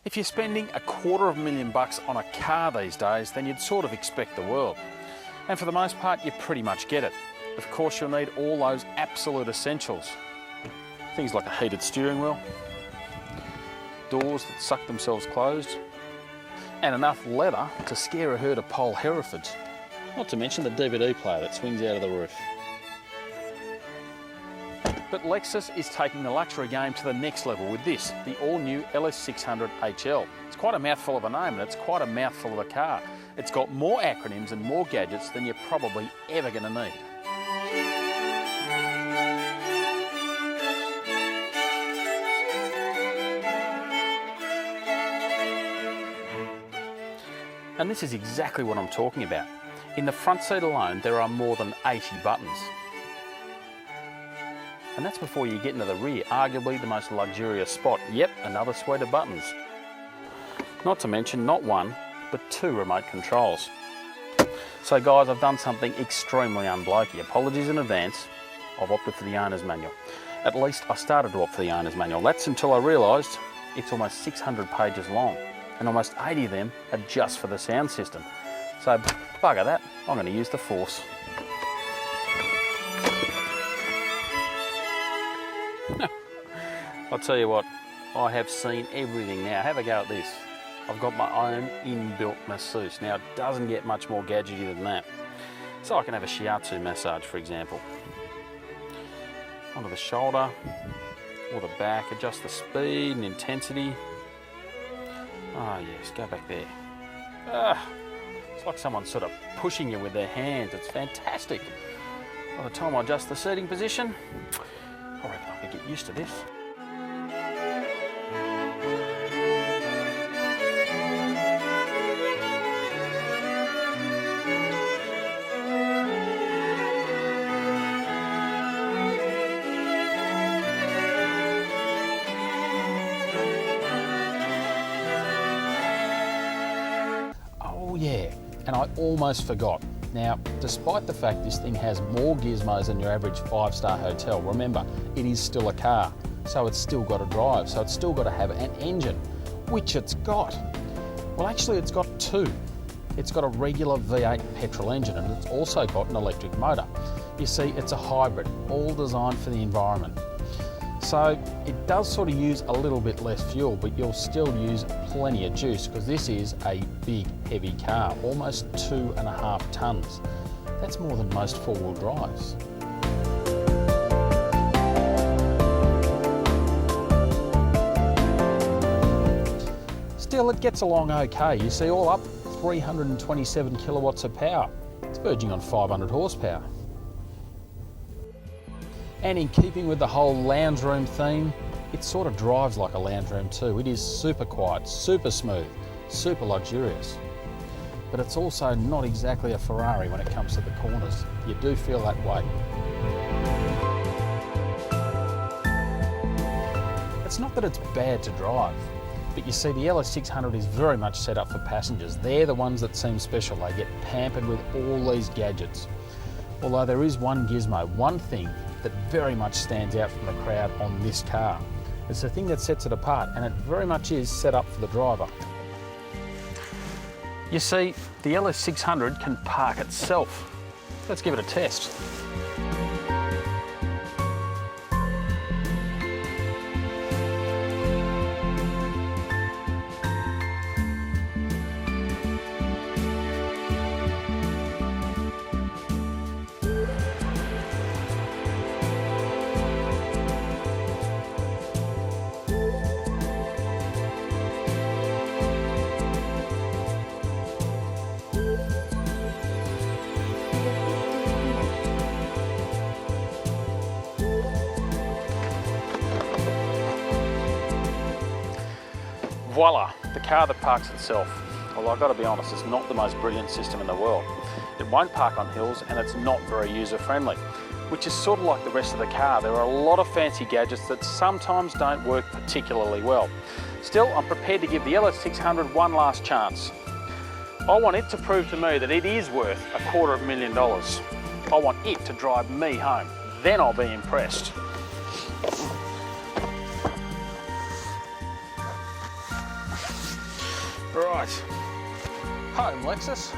If you're spending $250,000 on a car these days, then you'd sort of expect the world. And for the most part, you pretty much get it. Of course, you'll need all those absolute essentials. Things like a heated steering wheel, doors that suck themselves closed, and enough leather to scare a herd of pole Herefords. Not to mention the DVD player that swings out of the roof. But Lexus is taking the luxury game to the next level with this, the all-new LS600 HL. It's quite a mouthful of a name, and it's quite a mouthful of a car. It's got more acronyms and more gadgets than you're probably ever going to need. And this is exactly what I'm talking about. In the front seat alone, there are more than 80 buttons. And that's before you get into the rear, arguably the most luxurious spot. Yep, another suite of buttons. Not to mention not one, but 2 remote controls. So guys, I've done something extremely unblokey. Apologies in advance, I've opted for the owner's manual. At least I started to opt for the owner's manual. That's until I realised it's almost 600 pages long, and almost 80 of them are just for the sound system. So bugger that, I'm going to use the force. I'll tell you what, I have seen everything now. Have a go at this. I've got my own inbuilt masseuse. Now, it doesn't get much more gadgety than that. So I can have a shiatsu massage, for example. Onto the shoulder or the back, adjust the speed and intensity. Oh yes, go back there. It's like someone's sort of pushing you with their hands. It's fantastic. By the time I adjust the seating position, I reckon I can get used to this. Yeah, and I almost forgot. Now, despite the fact this thing has more gizmos than your average 5-star hotel, remember, it is still a car, so it's still got to drive, so it's still got to have an engine, which it's got. Well, actually, it's got 2. It's got a regular V8 petrol engine, and it's also got an electric motor. You see, it's a hybrid, all designed for the environment. So it does sort of use a little bit less fuel, but you'll still use plenty of juice because this is a big, heavy car, almost 2.5 tons. That's more than most four-wheel drives. Still, it gets along okay. You see, all up, 327 kilowatts of power. It's verging on 500 horsepower. And in keeping with the whole lounge room theme, it sort of drives like a lounge room too. It is super quiet, super smooth, super luxurious. But it's also not exactly a Ferrari when it comes to the corners. You do feel that way. It's not that it's bad to drive, but you see, the LS600 is very much set up for passengers. They're the ones that seem special. They get pampered with all these gadgets. Although there is one gizmo, one thing that very much stands out from the crowd on this car. It's the thing that sets it apart, and it very much is set up for the driver. You see, the LS600 can park itself. Let's give it a test. Voila, the car that parks itself. Well, I've got to be honest, it's not the most brilliant system in the world. It won't park on hills, and it's not very user-friendly, which is sort of like the rest of the car. There are a lot of fancy gadgets that sometimes don't work particularly well. Still, I'm prepared to give the LS600 one last chance. I want it to prove to me that it is worth $250,000. I want it to drive me home. Then I'll be impressed. Right, home Lexus.